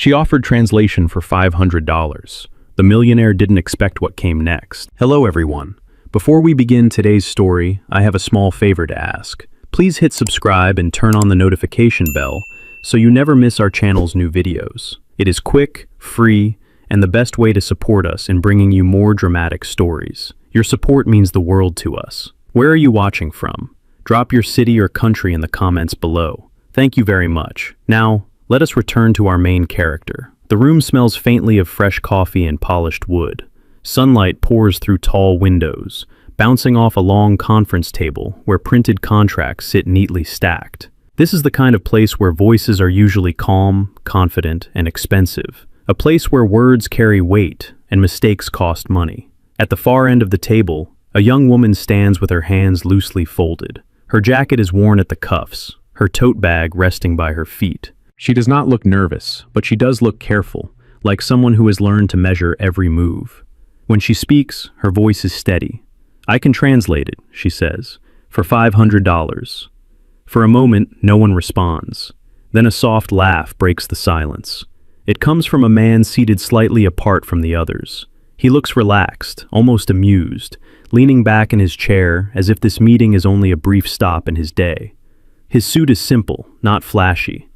She offered translation for $500. The millionaire didn't expect what came next. Hello everyone. Before we begin today's story, I have a small favor to ask. Please hit subscribe and turn on the notification bell so you never miss our channel's new videos. It is quick, free, and the best way to support us in bringing you more dramatic stories. Your support means the world to us. Where are you watching from? Drop your city or country in the comments below. Thank you very much. Now, let us return to our main character. The room smells faintly of fresh coffee and polished wood. Sunlight pours through tall windows, bouncing off a long conference table where printed contracts sit neatly stacked. This is the kind of place where voices are usually calm, confident, and expensive. A place where words carry weight and mistakes cost money. At the far end of the table, a young woman stands with her hands loosely folded. Her jacket is worn at the cuffs, her tote bag resting by her feet. She does not look nervous, but she does look careful, like someone who has learned to measure every move. When she speaks, her voice is steady. "I can translate it," she says, "for $500. For a moment, no one responds. Then a soft laugh breaks the silence. It comes from a man seated slightly apart from the others. He looks relaxed, almost amused, leaning back in his chair as if this meeting is only a brief stop in his day. His suit is simple, not flashy.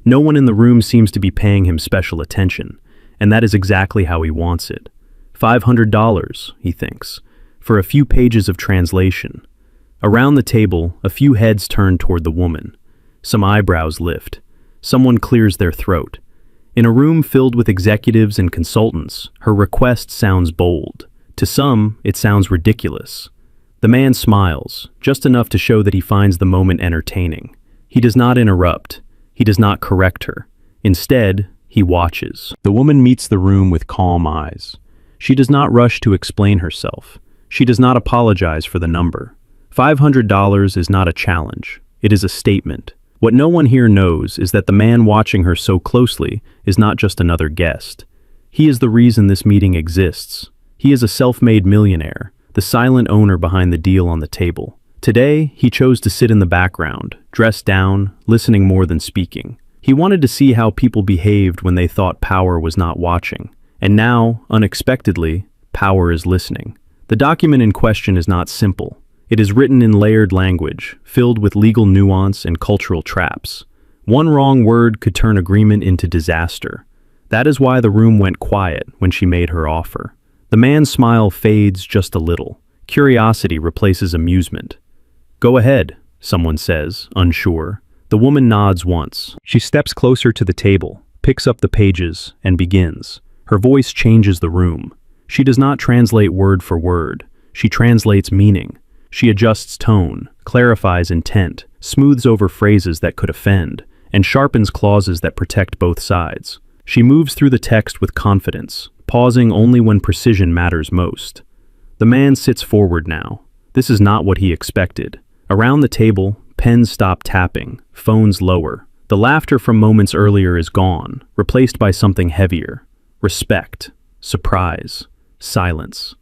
No one in the room seems to be paying him special attention, and that is exactly how he wants it. $500, he thinks, for a few pages of translation. Around the table, a few heads turn toward the woman. Some eyebrows lift. Someone clears their throat. In a room filled with executives and consultants, her request sounds bold. To some, it sounds ridiculous. The man smiles, just enough to show that he finds the moment entertaining. He does not interrupt. He does not correct her. Instead, he watches. The woman meets the room with calm eyes. She does not rush to explain herself. She does not apologize for the number. $500 is not a challenge. It is a statement. What no one here knows is that the man watching her so closely is not just another guest. He is the reason this meeting exists. He is a self-made millionaire, the silent owner behind the deal on the table. Today, he chose to sit in the background, dressed down, listening more than speaking. He wanted to see how people behaved when they thought power was not watching. And now, unexpectedly, power is listening. The document in question is not simple. It is written in layered language, filled with legal nuance and cultural traps. One wrong word could turn agreement into disaster. That is why the room went quiet when she made her offer. The man's smile fades just a little. Curiosity replaces amusement. "Go ahead," someone says, unsure. The woman nods once. She steps closer to the table, picks up the pages, and begins. Her voice changes the room. She does not translate word for word. She translates meaning. She adjusts tone, clarifies intent, smooths over phrases that could offend, and sharpens clauses that protect both sides. She moves through the text with confidence, pausing only when precision matters most. The man sits forward now. This is not what he expected. Around the table, pens stop tapping, phones lower. The laughter from moments earlier is gone, replaced by something heavier. Respect, surprise, silence.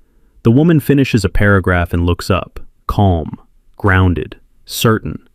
The woman finishes a paragraph and looks up, calm, grounded, certain.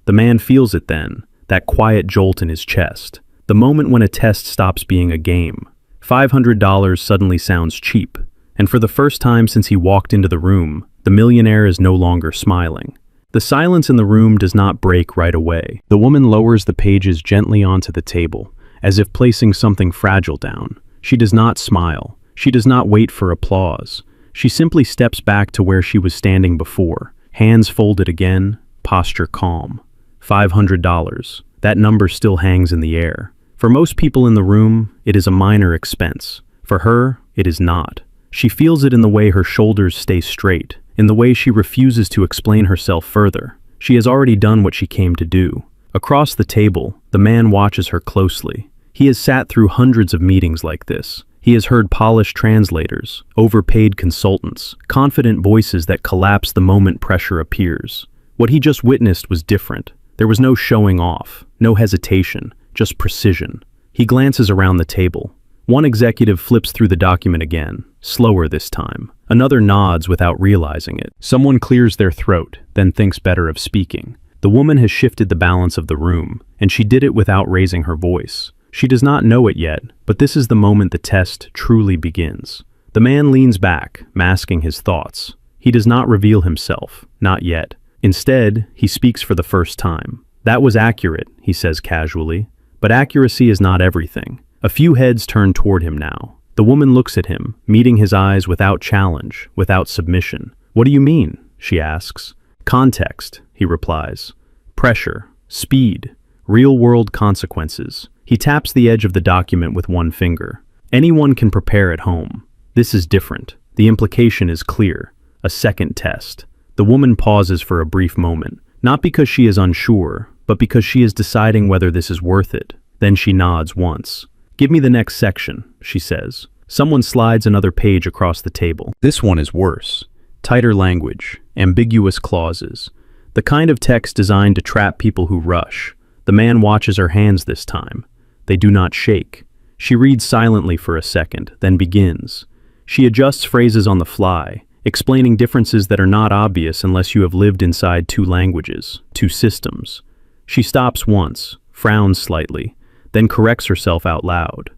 The man feels it then, that quiet jolt in his chest. The moment when a test stops being a game. $500 suddenly sounds cheap, and for the first time since he walked into the room, the millionaire is no longer smiling. The silence in the room does not break right away. The woman lowers the pages gently onto the table, as if placing something fragile down. She does not smile. She does not wait for applause. She simply steps back to where she was standing before, hands folded again, posture calm. $500. That number still hangs in the air. For most people in the room, it is a minor expense. For her, it is not. She feels it in the way her shoulders stay straight, in the way she refuses to explain herself further. She has already done what she came to do. Across the table, the man watches her closely. He has sat through hundreds of meetings like this. He has heard polished translators, overpaid consultants, confident voices that collapse the moment pressure appears. What he just witnessed was different. There was no showing off, no hesitation, just precision. He glances around the table. One executive flips through the document again, slower this time. Another nods without realizing it. Someone clears their throat, then thinks better of speaking. The woman has shifted the balance of the room, and she did it without raising her voice. She does not know it yet, but this is the moment the test truly begins. The man leans back, masking his thoughts. He does not reveal himself, not yet. Instead, he speaks for the first time. "That was accurate," he says casually. But accuracy is not everything. A few heads turn toward him now. The woman looks at him, meeting his eyes without challenge, without submission. "What do you mean?" she asks. "Context," he replies. "Pressure, speed, real-world consequences." He taps the edge of the document with one finger. Anyone can prepare at home. This is different. The implication is clear. A second test. The woman pauses for a brief moment, not because she is unsure, but because she is deciding whether this is worth it. Then she nods once. "Give me the next section," she says. Someone slides another page across the table. This one is worse. Tighter language, ambiguous clauses. The kind of text designed to trap people who rush. The man watches her hands this time. They do not shake. She reads silently for a second, then begins. She adjusts phrases on the fly, explaining differences that are not obvious unless you have lived inside two languages, two systems. She stops once, frowns slightly, then corrects herself out loud.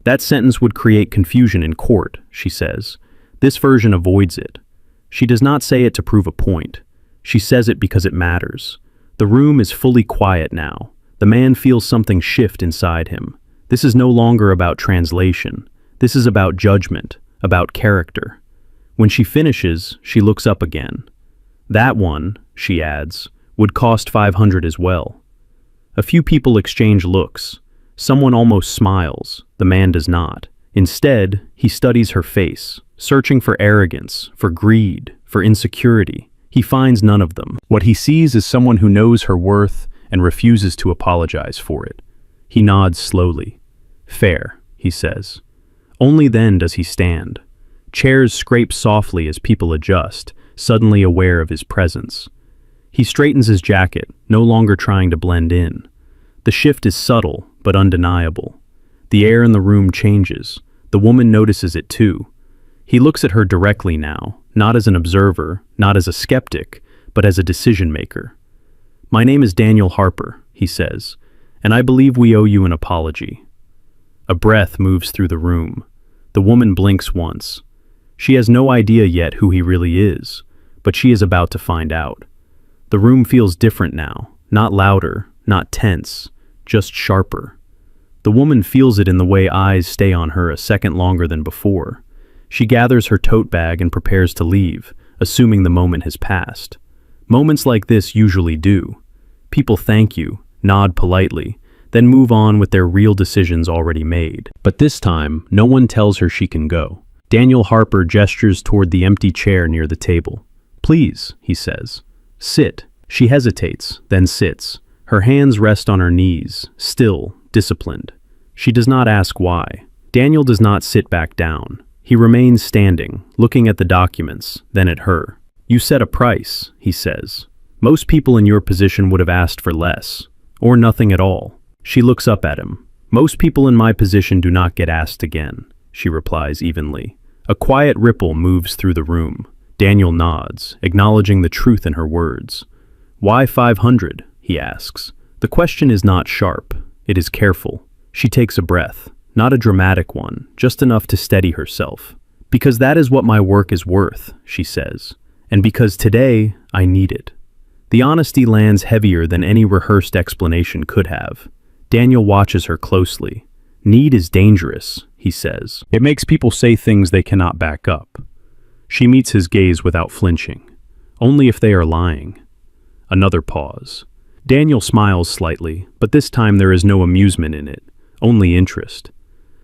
"That sentence would create confusion in court," she says. This version avoids it. She does not say it to prove a point. She says it because it matters. The room is fully quiet now. The man feels something shift inside him. This is no longer about translation. This is about judgment, about character. When she finishes, she looks up again. "That one," she adds, "would cost 500 as well." A few people exchange looks. Someone almost smiles. The man does not. Instead, he studies her face, searching for arrogance, for greed, for insecurity. He finds none of them. What he sees is someone who knows her worth and refuses to apologize for it. He nods slowly. "Fair," he says. Only then does he stand. Chairs scrape softly as people adjust, suddenly aware of his presence. He straightens his jacket, no longer trying to blend in. The shift is subtle, but undeniable. The air in the room changes. The woman notices it too. He looks at her directly now, not as an observer, not as a skeptic, but as a decision maker. "My name is Daniel Harper," he says, "and I believe we owe you an apology." A breath moves through the room. The woman blinks once. She has no idea yet who he really is, but she is about to find out. The room feels different now, not louder, not tense, just sharper. The woman feels it in the way eyes stay on her a second longer than before. She gathers her tote bag and prepares to leave, assuming the moment has passed. Moments like this usually do. People thank you, nod politely, then move on with their real decisions already made. But this time, no one tells her she can go. Daniel Harper gestures toward the empty chair near the table. "Please," he says. "Sit." She hesitates, then sits. Her hands rest on her knees, still, disciplined. She does not ask why. Daniel does not sit back down. He remains standing, looking at the documents, then at her. "You set a price," he says. "Most people in your position would have asked for less, or nothing at all." She looks up at him. "Most people in my position do not get asked again," she replies evenly. A quiet ripple moves through the room. Daniel nods, acknowledging the truth in her words. "Why 500? He asks. The question is not sharp. It is careful. She takes a breath, not a dramatic one, just enough to steady herself. "Because that is what my work is worth," she says. "And because today, I need it." The honesty lands heavier than any rehearsed explanation could have. Daniel watches her closely. "Need is dangerous," he says. "It makes people say things they cannot back up." She meets his gaze without flinching. "Only if they are lying." Another pause. Daniel smiles slightly, but this time there is no amusement in it, only interest.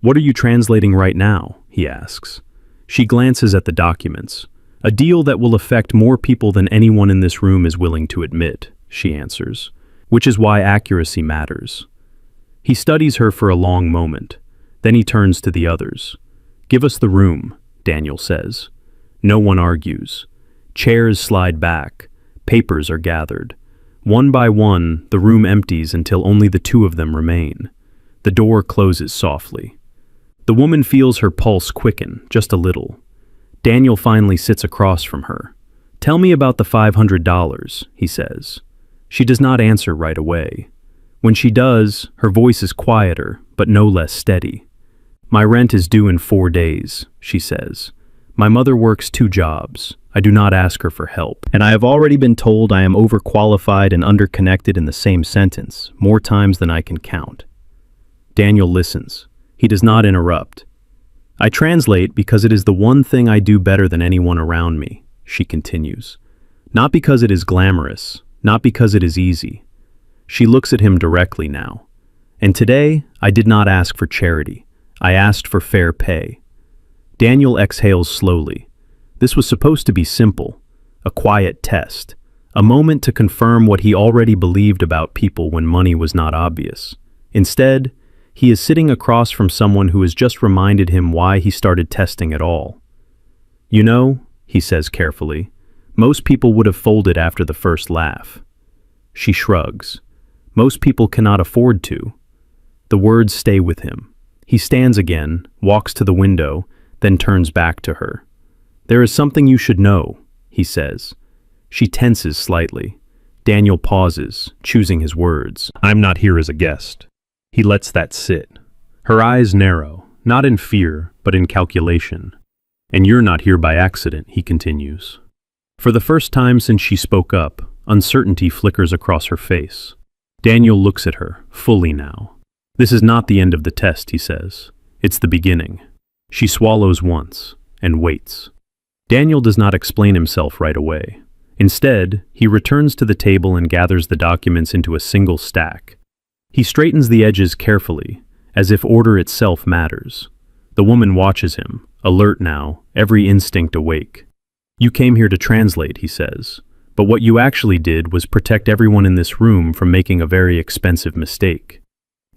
"What are you translating right now?" he asks. She glances at the documents. "A deal that will affect more people than anyone in this room is willing to admit," she answers, "which is why accuracy matters." He studies her for a long moment. Then he turns to the others. "Give us the room," Daniel says. No one argues. Chairs slide back. Papers are gathered. One by one, the room empties until only the two of them remain. The door closes softly. The woman feels her pulse quicken, just a little. Daniel finally sits across from her. "Tell me about the $500, he says. She does not answer right away. When she does, her voice is quieter, but no less steady. My rent is due in 4 days, she says. My mother works 2 jobs. I do not ask her for help. And I have already been told I am overqualified and underconnected in the same sentence, more times than I can count. Daniel listens. He does not interrupt. I translate because it is the one thing I do better than anyone around me, she continues. Not because it is glamorous, not because it is easy. She looks at him directly now. And today, I did not ask for charity. I asked for fair pay. Daniel exhales slowly. This was supposed to be simple, a quiet test, a moment to confirm what he already believed about people when money was not obvious. Instead, he is sitting across from someone who has just reminded him why he started testing at all. You know, he says carefully, most people would have folded after the first laugh. She shrugs. Most people cannot afford to. The words stay with him. He stands again, walks to the window, then turns back to her. There is something you should know, he says. She tenses slightly. Daniel pauses, choosing his words. I'm not here as a guest. He lets that sit. Her eyes narrow, not in fear, but in calculation. And you're not here by accident, he continues. For the first time since she spoke up, uncertainty flickers across her face. Daniel looks at her, fully now. This is not the end of the test, he says. It's the beginning. She swallows once, and waits. Daniel does not explain himself right away. Instead, he returns to the table and gathers the documents into a single stack. He straightens the edges carefully, as if order itself matters. The woman watches him, alert now, every instinct awake. You came here to translate, he says, but what you actually did was protect everyone in this room from making a very expensive mistake.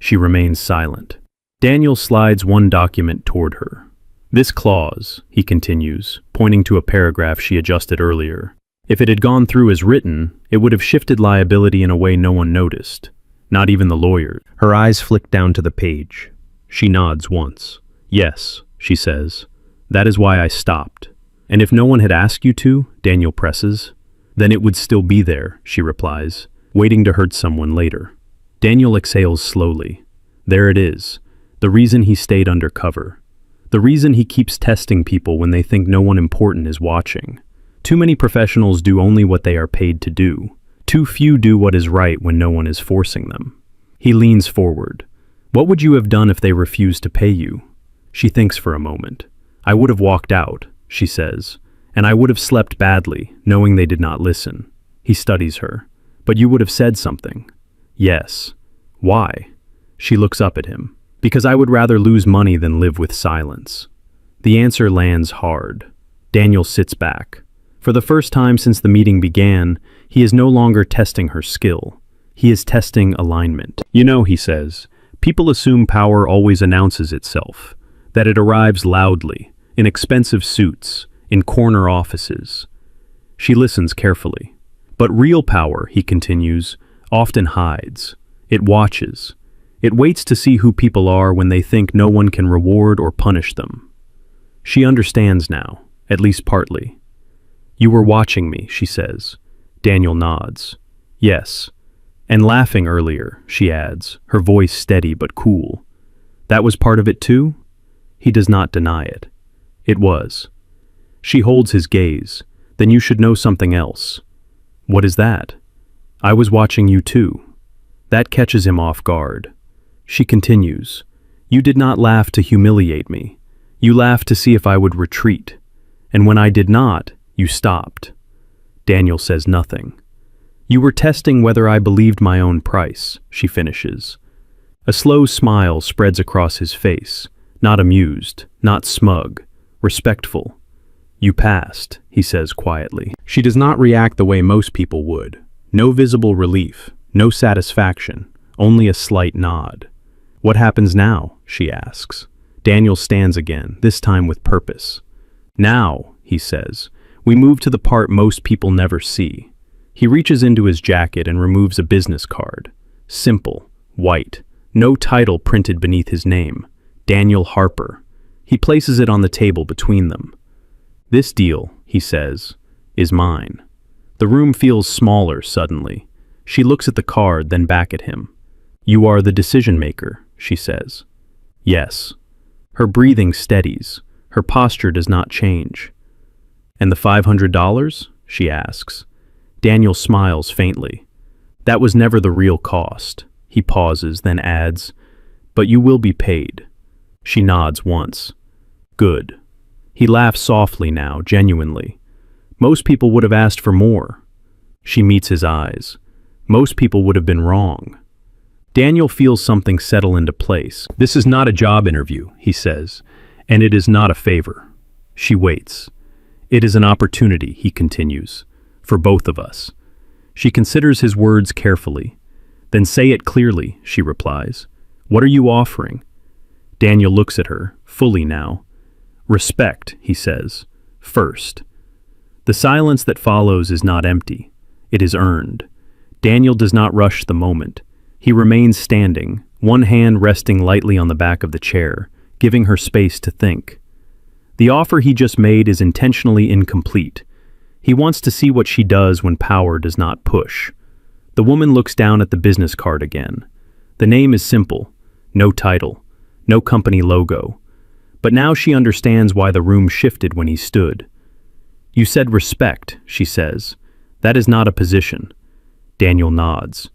She remains silent. Daniel slides one document toward her. This clause, he continues, pointing to a paragraph she adjusted earlier. If it had gone through as written, it would have shifted liability in a way no one noticed. Not even the lawyer. Her eyes flick down to the page. She nods once. Yes, she says. That is why I stopped. And if no one had asked you to, Daniel presses, then it would still be there, she replies, waiting to hurt someone later. Daniel exhales slowly. There it is. The reason he stayed undercover. The reason he keeps testing people when they think no one important is watching. Too many professionals do only what they are paid to do. Too few do what is right when no one is forcing them. He leans forward. What would you have done if they refused to pay you? She thinks for a moment. I would have walked out, she says, and I would have slept badly, knowing they did not listen. He studies her. But you would have said something. Yes. Why? She looks up at him. Because I would rather lose money than live with silence. The answer lands hard. Daniel sits back. For the first time since the meeting began, he is no longer testing her skill. He is testing alignment. You know, he says, people assume power always announces itself, that it arrives loudly, in expensive suits, in corner offices. She listens carefully. But real power, he continues, often hides. It watches. It waits to see who people are when they think no one can reward or punish them. She understands now, at least partly. You were watching me, she says. Daniel nods. Yes. And laughing earlier, she adds, her voice steady but cool. That was part of it too? He does not deny it. It was. She holds his gaze. Then you should know something else. What is that? I was watching you too. That catches him off guard. She continues. You did not laugh to humiliate me. You laughed to see if I would retreat. And when I did not, you stopped. Daniel says nothing. You were testing whether I believed my own price, she finishes. A slow smile spreads across his face, not amused, not smug, respectful. You passed, he says quietly. She does not react the way most people would. No visible relief, no satisfaction, only a slight nod. What happens now? She asks. Daniel stands again, this time with purpose. Now, he says, we move to the part most people never see. He reaches into his jacket and removes a business card. Simple, white, no title printed beneath his name. Daniel Harper. He places it on the table between them. This deal, he says, is mine. The room feels smaller suddenly. She looks at the card, then back at him. You are the decision maker, she says. Yes. Her breathing steadies. Her posture does not change. And the $500? She asks. Daniel smiles faintly. That was never the real cost. He pauses, then adds, but you will be paid. She nods once. Good. He laughs softly now, genuinely. Most people would have asked for more. She meets his eyes. Most people would have been wrong. Daniel feels something settle into place. This is not a job interview, he says, and it is not a favor. She waits. It is an opportunity, he continues, for both of us. She considers his words carefully. Then say it clearly, she replies. What are you offering? Daniel looks at her, fully now. Respect, he says, first. The silence that follows is not empty. It is earned. Daniel does not rush the moment. He remains standing, one hand resting lightly on the back of the chair, giving her space to think. The offer he just made is intentionally incomplete. He wants to see what she does when power does not push. The woman looks down at the business card again. The name is simple. No title. No company logo. But now she understands why the room shifted when he stood. You said respect, she says. That is not a position. Daniel nods.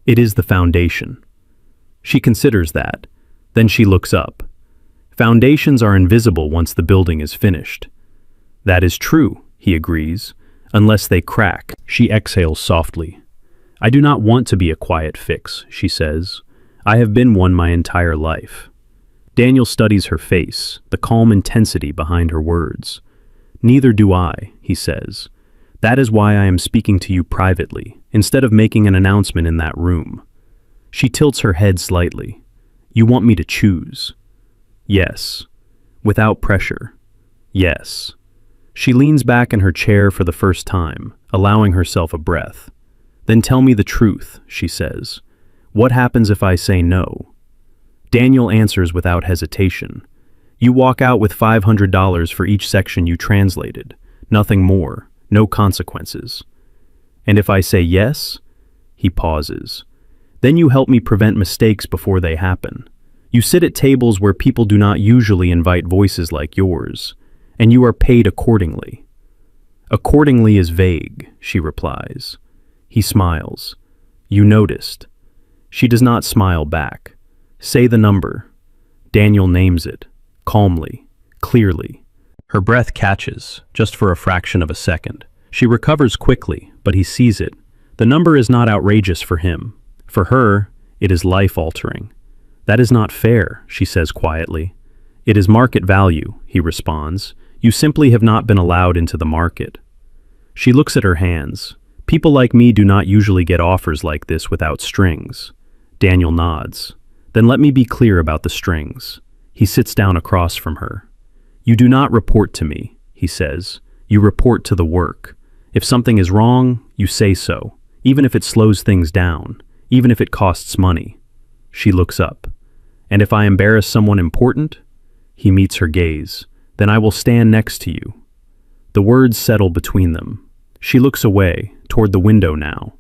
It is the foundation. She considers that. Then she looks up. Foundations are invisible once the building is finished. That is true, he agrees, unless they crack. She exhales softly. I do not want to be a quiet fix, she says. I have been one my entire life. Daniel studies her face, the calm intensity behind her words. Neither do I, he says. That is why I am speaking to you privately, instead of making an announcement in that room. She tilts her head slightly. You want me to choose? Yes. Without pressure. Yes. She leans back in her chair for the first time, allowing herself a breath. Then tell me the truth, she says. What happens if I say no? Daniel answers without hesitation. You walk out with $500 for each section you translated. Nothing more. No consequences. And if I say yes? He pauses. Then you help me prevent mistakes before they happen. You sit at tables where people do not usually invite voices like yours, and you are paid accordingly. Accordingly is vague, she replies. He smiles. You noticed. She does not smile back. Say the number. Daniel names it, calmly, clearly. Her breath catches, just for a fraction of a second. She recovers quickly, but he sees it. The number is not outrageous for him. For her, it is life-altering. That is not fair, she says quietly. It is market value, he responds. You simply have not been allowed into the market. She looks at her hands. People like me do not usually get offers like this without strings. Daniel nods. Then let me be clear about the strings. He sits down across from her. You do not report to me, he says. You report to the work. If something is wrong, you say so, even if it slows things down, even if it costs money. She looks up. And if I embarrass someone important? He meets her gaze. Then I will stand next to you. The words settle between them. She looks away, toward the window now.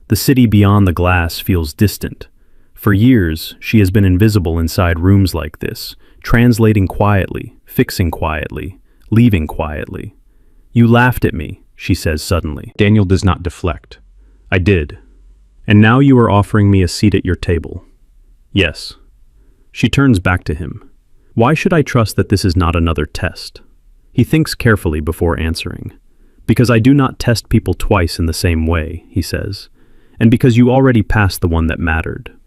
The city beyond the glass feels distant. For years, she has been invisible inside rooms like this, translating quietly, fixing quietly, leaving quietly. You laughed at me, she says suddenly. Daniel does not deflect. I did. And now you are offering me a seat at your table. Yes. She turns back to him. Why should I trust that this is not another test? He thinks carefully before answering. Because I do not test people twice in the same way, he says. And because you already passed the one that mattered.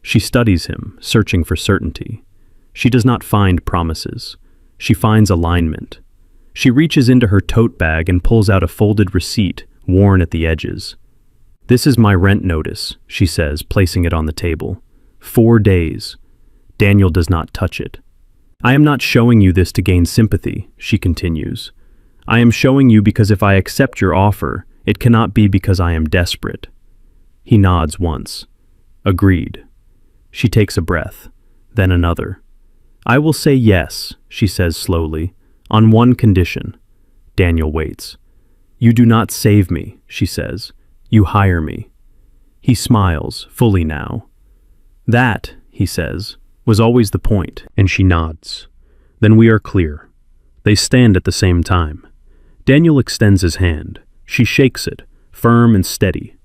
She studies him, searching for certainty. She does not find promises. She finds alignment. She reaches into her tote bag and pulls out a folded receipt, worn at the edges. This is my rent notice, she says, placing it on the table. 4 days. Daniel does not touch it. I am not showing you this to gain sympathy, she continues. I am showing you because if I accept your offer, it cannot be because I am desperate. He nods once. Agreed. She takes a breath, then another. I will say yes, she says slowly, on one condition. Daniel waits. You do not save me, she says. You hire me. He smiles, fully now. That, he says, Was always the point, and she nods. Then we are clear. They stand at the same time. Daniel extends his hand. She shakes it, firm and steady.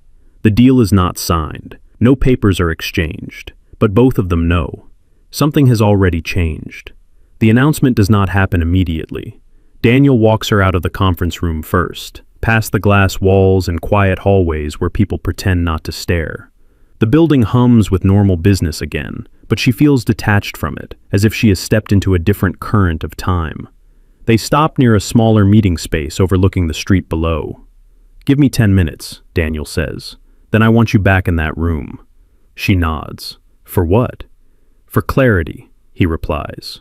The deal is not signed. No papers are exchanged. But both of them know. Something has already changed. The announcement does not happen immediately. Daniel walks her out of the conference room first, past the glass walls and quiet hallways where people pretend not to stare. The building hums with normal business again, but she feels detached from it, as if she has stepped into a different current of time. They stop near a smaller meeting space overlooking the street below. "Give me 10 minutes, Daniel says. Then I want you back in that room." She nods. "For what?" "For clarity," he replies.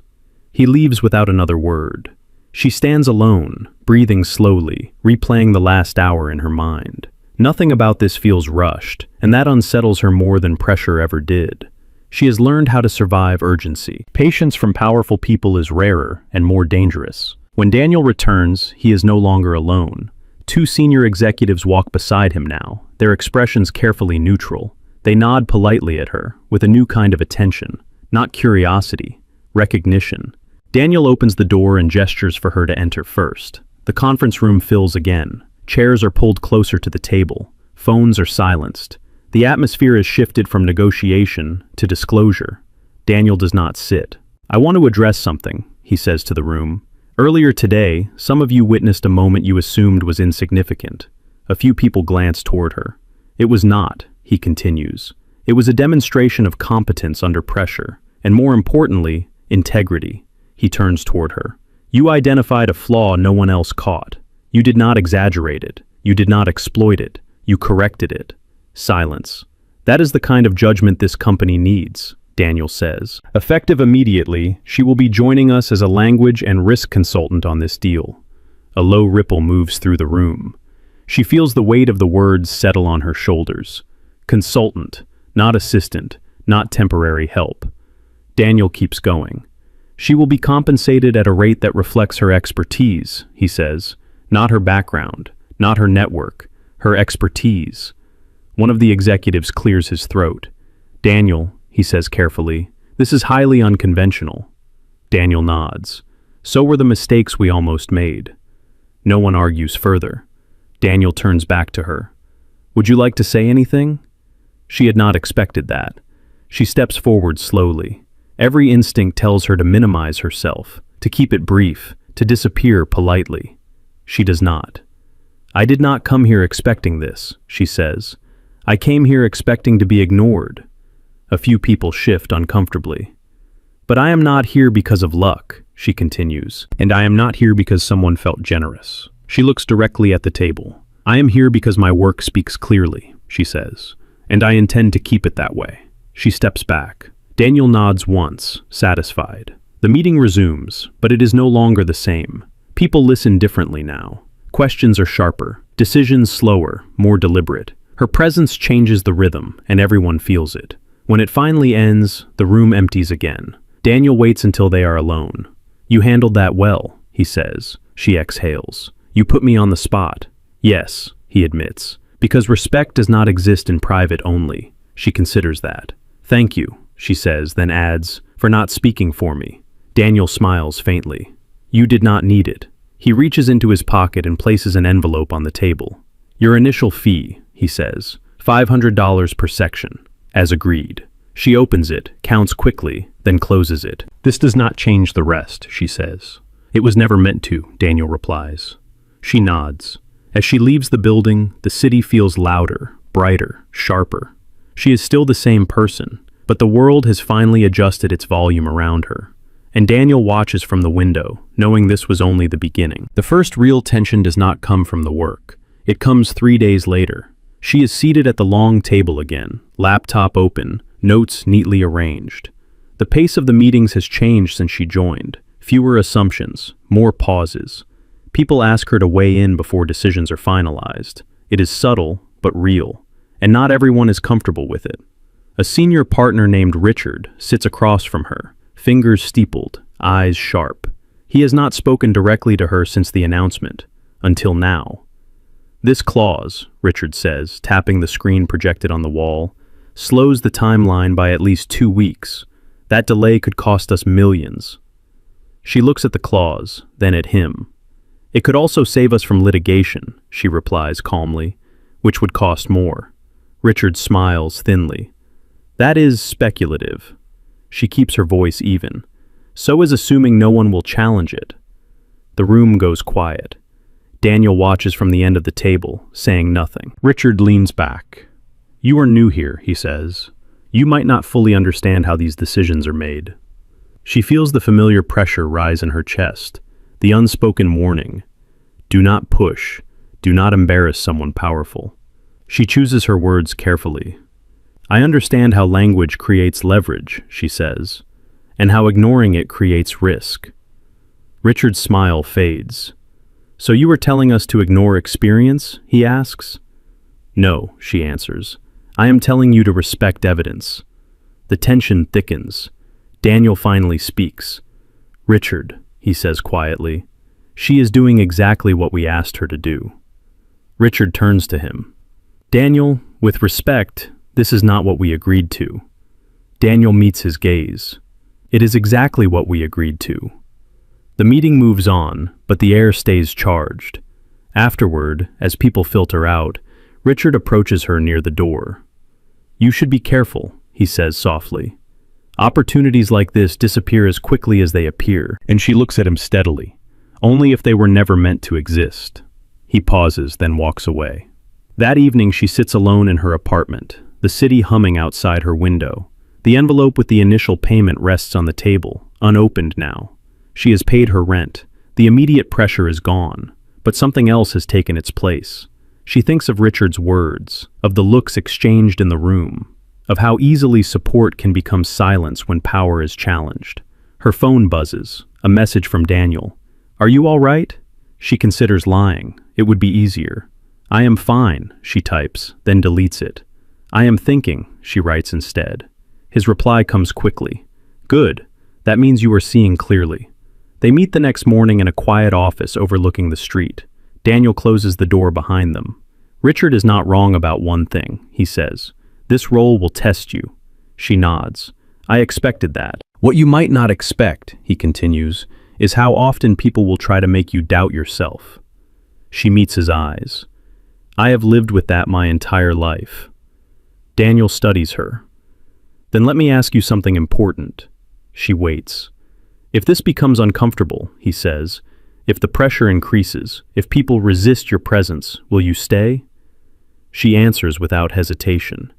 He leaves without another word. She stands alone, breathing slowly, replaying the last hour in her mind. Nothing about this feels rushed, and that unsettles her more than pressure ever did. She has learned how to survive urgency. Patience from powerful people is rarer and more dangerous. When Daniel returns, he is no longer alone. 2 senior executives walk beside him now, their expressions carefully neutral. They nod politely at her, with a new kind of attention, not curiosity, recognition. Daniel opens the door and gestures for her to enter first. The conference room fills again. Chairs are pulled closer to the table. Phones are silenced. The atmosphere has shifted from negotiation to disclosure. Daniel does not sit. "I want to address something," he says to the room. "Earlier today, some of you witnessed a moment you assumed was insignificant." A few people glance toward her. "It was not," he continues. "It was a demonstration of competence under pressure, and more importantly, integrity." He turns toward her. "You identified a flaw no one else caught. You did not exaggerate it. You did not exploit it. You corrected it." Silence. "That is the kind of judgment this company needs," Daniel says. "Effective immediately, she will be joining us as a language and risk consultant on this deal." A low ripple moves through the room. She feels the weight of the words settle on her shoulders. Consultant, not assistant, not temporary help. Daniel keeps going. "She will be compensated at a rate that reflects her expertise," he says. "Not her background, not her network, her expertise." One of the executives clears his throat. "Daniel," he says carefully, "this is highly unconventional." Daniel nods. "So were the mistakes we almost made." No one argues further. Daniel turns back to her. "Would you like to say anything?" She had not expected that. She steps forward slowly. Every instinct tells her to minimize herself, to keep it brief, to disappear politely. She does not. "I did not come here expecting this," she says. "I came here expecting to be ignored." A few people shift uncomfortably. "But I am not here because of luck," she continues, "and I am not here because someone felt generous." She looks directly at the table. "I am here because my work speaks clearly," she says, "and I intend to keep it that way." She steps back. Daniel nods once, satisfied. The meeting resumes, but it is no longer the same. People listen differently now. Questions are sharper, decisions slower, more deliberate. Her presence changes the rhythm, and everyone feels it. When it finally ends, the room empties again. Daniel waits until they are alone. "You handled that well," he says. She exhales. "You put me on the spot." "Yes," he admits, "because respect does not exist in private only." She considers that. "Thank you," she says, then adds, "for not speaking for me." Daniel smiles faintly. "You did not need it." He reaches into his pocket and places an envelope on the table. "Your initial fee," he says, $500 per section, as agreed. She opens it, counts quickly, then closes it. "This does not change the rest," she says. "It was never meant to," Daniel replies. She nods. As she leaves the building, the city feels louder, brighter, sharper. She is still the same person, but the world has finally adjusted its volume around her. And Daniel watches from the window, knowing this was only the beginning. The first real tension does not come from the work. It comes 3 days later. She is seated at the long table again, laptop open, notes neatly arranged. The pace of the meetings has changed since she joined. Fewer assumptions, more pauses. People ask her to weigh in before decisions are finalized. It is subtle, but real, and not everyone is comfortable with it. A senior partner named Richard sits across from her, fingers steepled, eyes sharp. He has not spoken directly to her since the announcement, until now. "This clause," Richard says, tapping the screen projected on the wall, "slows the timeline by at least 2 weeks. That delay could cost us millions. She looks at the clause, then at him. It could also save us from litigation, she replies calmly, which would cost more. Richard smiles thinly. That is speculative. She keeps her voice even. So is assuming no one will challenge it. The room goes quiet. Daniel watches from the end of the table, saying nothing. Richard leans back. You are new here, he says. You might not fully understand how these decisions are made. She feels the familiar pressure rise in her chest, the unspoken warning. Do not push. Do not embarrass someone powerful. She chooses her words carefully. I understand how language creates leverage, she says, and how ignoring it creates risk. Richard's smile fades. So you were telling us to ignore experience, he asks. No, she answers. I am telling you to respect evidence. The tension thickens. Daniel finally speaks. Richard, he says quietly, she is doing exactly what we asked her to do. Richard turns to him. Daniel, with respect, this is not what we agreed to. Daniel meets his gaze. It is exactly what we agreed to. The meeting moves on, but the air stays charged. Afterward, as people filter out, Richard approaches her near the door. You should be careful, he says softly. Opportunities like this disappear as quickly as they appear, and she looks at him steadily, only if they were never meant to exist. He pauses, then walks away. That evening she sits alone in her apartment, the city humming outside her window. The envelope with the initial payment rests on the table, unopened now. She has paid her rent. The immediate pressure is gone, but something else has taken its place. She thinks of Richard's words, of the looks exchanged in the room, of how easily support can become silence when power is challenged. Her phone buzzes, a message from Daniel. Are you all right? She considers lying. It would be easier. I am fine, she types, then deletes it. I am thinking, she writes instead. His reply comes quickly. Good. That means you are seeing clearly. They meet the next morning in a quiet office overlooking the street. Daniel closes the door behind them. Richard is not wrong about one thing, he says. This role will test you. She nods. I expected that. What you might not expect, he continues, is how often people will try to make you doubt yourself. She meets his eyes. I have lived with that my entire life. Daniel studies her. Then let me ask you something important. She waits. If this becomes uncomfortable, he says, if the pressure increases, if people resist your presence, will you stay? She answers without hesitation.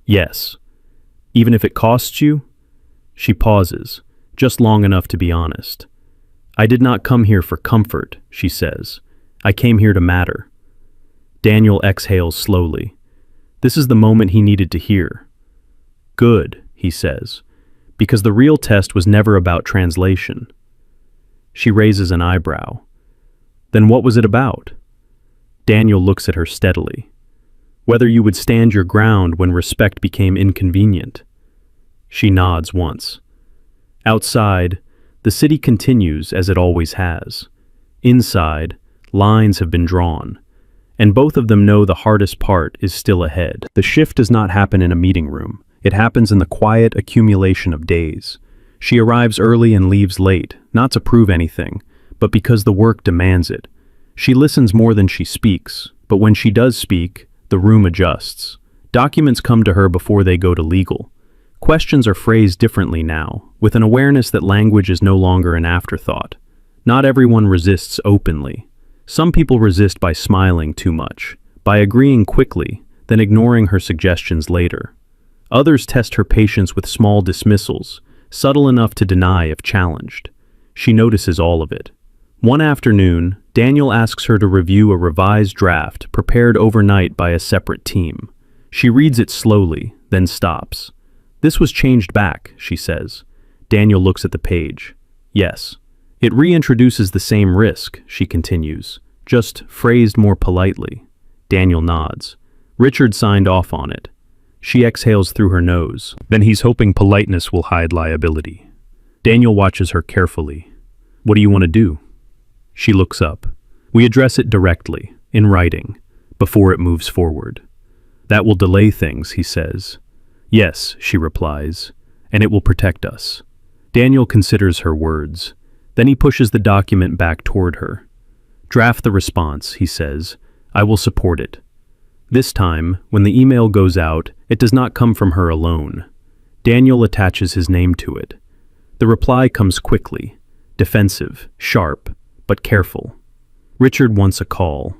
Yes. Even if it costs you? She pauses, just long enough to be honest. I did not come here for comfort, she says. I came here to matter. Daniel exhales slowly. This is the moment he needed to hear. Good, he says, because the real test was never about translation. She raises an eyebrow. Then what was it about? Daniel looks at her steadily. Whether you would stand your ground when respect became inconvenient. She nods once. Outside, the city continues as it always has. Inside, lines have been drawn, and both of them know the hardest part is still ahead. The shift does not happen in a meeting room. It happens in the quiet accumulation of days. She arrives early and leaves late, not to prove anything, but because the work demands it. She listens more than she speaks, but when she does speak, the room adjusts. Documents come to her before they go to legal. Questions are phrased differently now, with an awareness that language is no longer an afterthought. Not everyone resists openly. Some people resist by smiling too much, by agreeing quickly, then ignoring her suggestions later. Others test her patience with small dismissals, subtle enough to deny if challenged. She notices all of it. One afternoon, Daniel asks her to review a revised draft prepared overnight by a separate team. She reads it slowly, then stops. This was changed back, she says. Daniel looks at the page. Yes. It reintroduces the same risk, she continues, just phrased more politely. Daniel nods. Richard signed off on it. She exhales through her nose. Then he's hoping politeness will hide liability. Daniel watches her carefully. What do you want to do? She looks up. We address it directly, in writing, before it moves forward. That will delay things, he says. Yes, she replies. and it will protect us. Daniel considers her words. Then he pushes the document back toward her. Draft the response, he says. I will support it. This time, when the email goes out, it does not come from her alone. Daniel attaches his name to it. The reply comes quickly, defensive, sharp, but careful. Richard wants a call.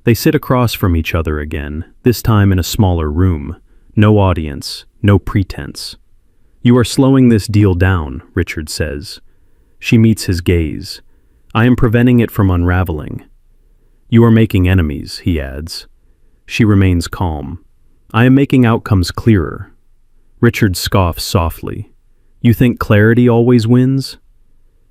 They sit across from each other again, this time in a smaller room. No audience, no pretense. You are slowing this deal down, Richard says. She meets his gaze. I am preventing it from unraveling. You are making enemies, he adds. She remains calm. I am making outcomes clearer. Richard scoffs softly. You think clarity always wins?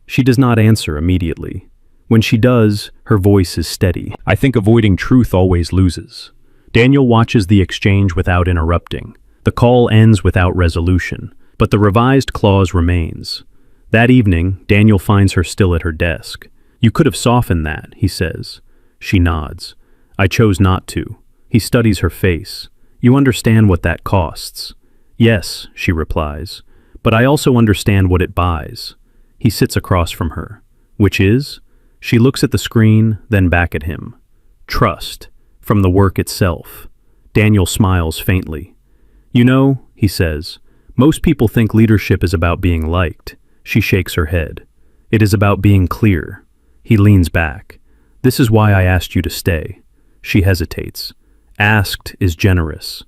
She does not answer immediately. When she does, her voice is steady. I think avoiding truth always loses. Daniel watches the exchange without interrupting. The call ends without resolution, but the revised clause remains. That evening, Daniel finds her still at her desk. You could have softened that, he says. She nods. I chose not to. He studies her face. You understand what that costs. Yes, she replies, but I also understand what it buys. He sits across from her. Which is? She looks at the screen, then back at him. Trust, from the work itself. Daniel smiles faintly. You know, he says, most people think leadership is about being liked. She shakes her head. It is about being clear. He leans back. This is why I asked you to stay. She hesitates. Asked is generous.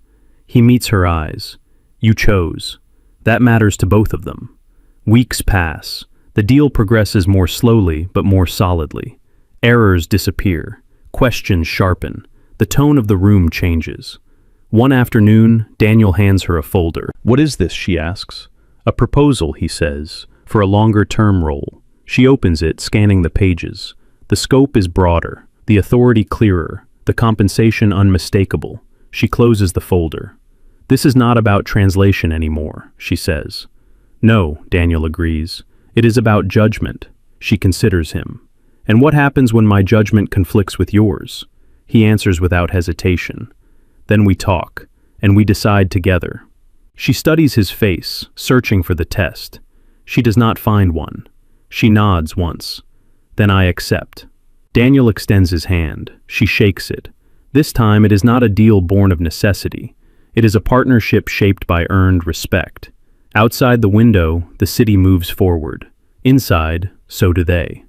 He meets her eyes. You chose. That matters to both of them. Weeks pass. The deal progresses more slowly, but more solidly. Errors disappear. Questions sharpen. The tone of the room changes. One afternoon, Daniel hands her a folder. What is this, she asks. A proposal, he says, for a longer-term role. She opens it, scanning the pages. The scope is broader, the authority clearer, the compensation unmistakable. She closes the folder. This is not about translation anymore, she says. No, Daniel agrees. It is about judgment. She considers him. And what happens when my judgment conflicts with yours? He answers without hesitation. Then we talk, and we decide together. She studies his face, searching for the test. She does not find one. She nods once. Then I accept. Daniel extends his hand. She shakes it. This time it is not a deal born of necessity. It is a partnership shaped by earned respect. Outside the window, the city moves forward. Inside, so do they.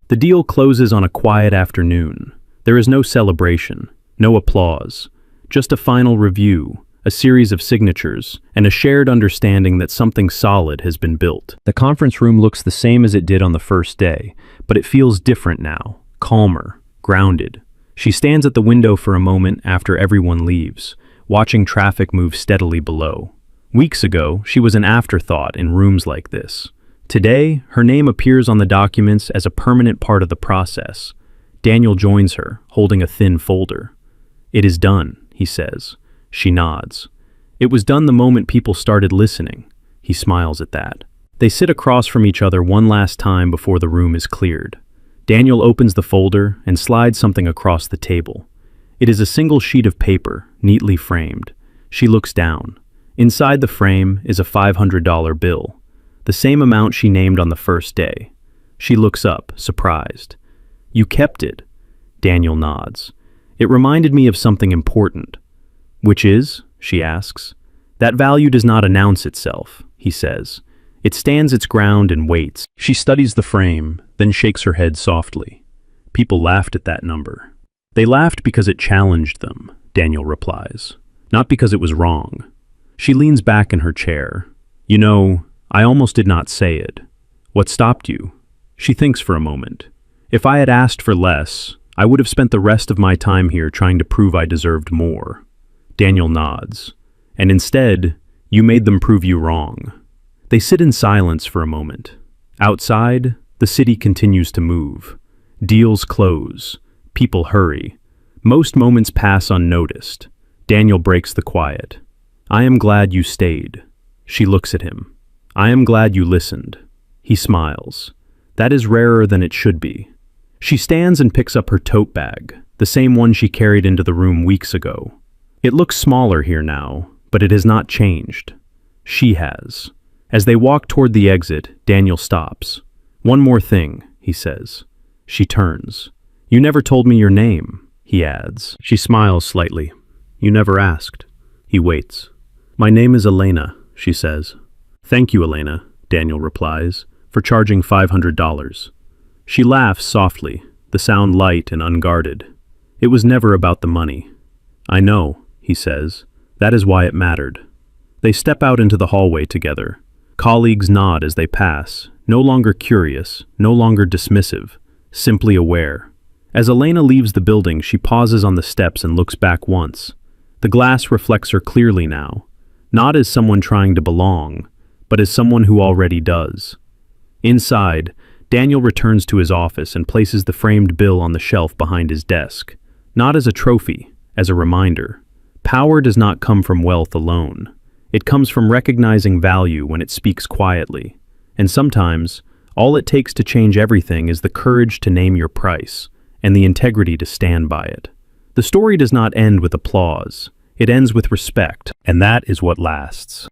The deal closes on a quiet afternoon. There is no celebration, no applause, just a final review, a series of signatures, and a shared understanding that something solid has been built. The conference room looks the same as it did on the first day, but it feels different now, calmer, grounded. She stands at the window for a moment after everyone leaves, watching traffic move steadily below. Weeks ago, she was an afterthought in rooms like this. Today, her name appears on the documents as a permanent part of the process. Daniel joins her, holding a thin folder. It is done, he says. She nods. It was done the moment people started listening. He smiles at that. They sit across from each other one last time before the room is cleared. Daniel opens the folder and slides something across the table. It is a single sheet of paper, neatly framed. She looks down. Inside the frame is a $500 bill, the same amount she named on the first day. She looks up, surprised. You kept it. Daniel nods. It reminded me of something important. Which is? She asks. That value does not announce itself, he says. It stands its ground and waits. She studies the frame, then shakes her head softly. People laughed at that number. They laughed because it challenged them, Daniel replies, not because it was wrong. She leans back in her chair. You know, I almost did not say it. What stopped you? She thinks for a moment. If I had asked for less, I would have spent the rest of my time here trying to prove I deserved more. Daniel nods. And instead, you made them prove you wrong. They sit in silence for a moment. Outside, the city continues to move. Deals close. People hurry. Most moments pass unnoticed. Daniel breaks the quiet. I am glad you stayed. She looks at him. I am glad you listened. He smiles. That is rarer than it should be. She stands and picks up her tote bag, the same one she carried into the room weeks ago. It looks smaller here now, but it has not changed. She has. As they walk toward the exit, Daniel stops. "One more thing," he says. She turns. "You never told me your name," he adds. She smiles slightly. "You never asked." He waits. "My name is Elena," she says. "Thank you, Elena," Daniel replies, "for charging $500. She laughs softly, the sound light and unguarded. "It was never about the money." "I know," he says. "That is why it mattered." They step out into the hallway together. Colleagues nod as they pass, no longer curious, no longer dismissive, simply aware. As Elena leaves the building, she pauses on the steps and looks back once. The glass reflects her clearly now, not as someone trying to belong, but as someone who already does. Inside, Daniel returns to his office and places the framed bill on the shelf behind his desk, not as a trophy, as a reminder. Power does not come from wealth alone. It comes from recognizing value when it speaks quietly. And sometimes, all it takes to change everything is the courage to name your price and the integrity to stand by it. The story does not end with applause. It ends with respect, and that is what lasts.